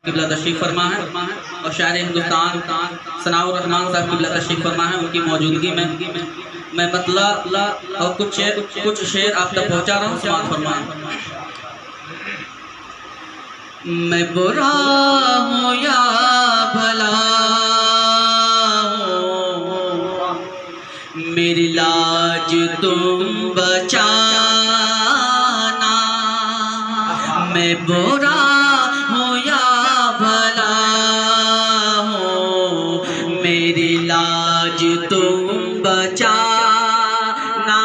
किबला तशरीफ फरमा है और शायर हिंदुस्तान सनाउर रहमान साहब किबला तशरीफ फरमा है। उनकी मौजूदगी में मैं मतला और कुछ शेर आप तक पहुँचा रहा हूँ। समाअत फरमाएं। मैं बुरा हूँ या भला हूँ, मेरी लाज तुम बचाना। मैं बुरा हूँ या भला हूँ, मेरी लाज तुम बचाना।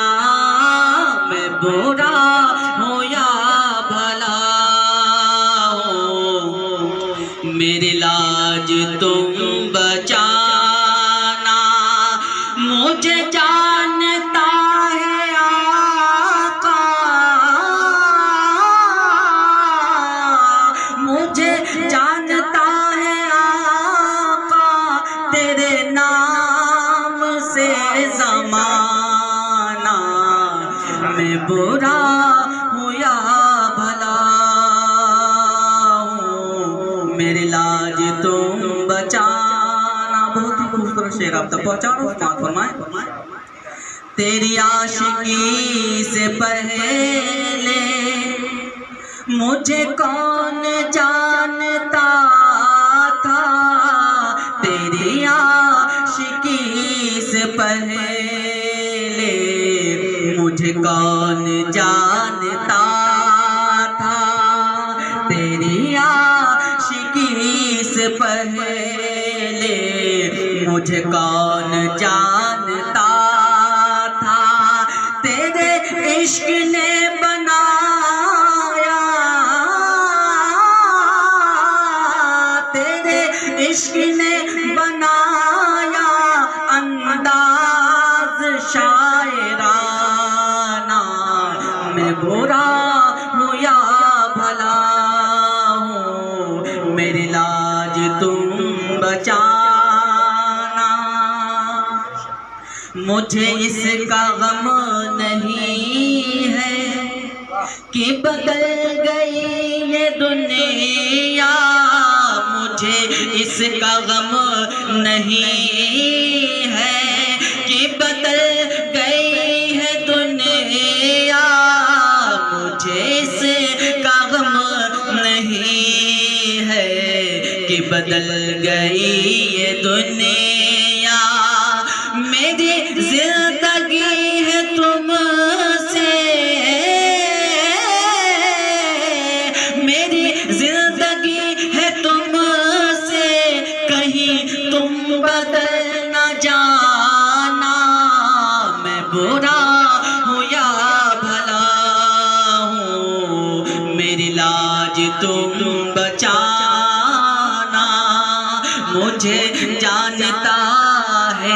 मैं बुरा हूँ या भला हूँ, मेरी लाज तुम बचाना। मुझे जानता है आका, मुझे जानता है आका, तेरे नाम से ज़माना। मैं बुरा हूँ या भला हूँ, मेरी लाज तुम बचाना। बहुत ही खूबसूरत शेर आप तक पहुँचा रहा हूँ। फरमाएं। तेरी आशिकी से पहले मुझे कौन जानता था, तेरी आशिकी से पहले मुझे कौन जानता था, तेरी आशिकी से पहले मुझे कौन जानता था। तेरे इश्क ने बनाया, तेरे इश्क ने बनाया अंदाज शायराना। मैं बुरा हूँ या भला हूँ, मेरी लाज तुम बचाना। मुझे इसका गम नहीं है कि बदल गई ये दुनिया, मुझे इसका गम नहीं है कि बदल गई है दुनिया, मुझे इसका गम नहीं है कि बदल गई ये दुनिया। मेरी जिंदगी है तुमसे, मेरी जिंदगी है तुमसे, कहीं तुम बदल न जाना। मैं बुरा हूँ या भला हूँ, मेरी लाज तुम बचाना। मुझे जानता है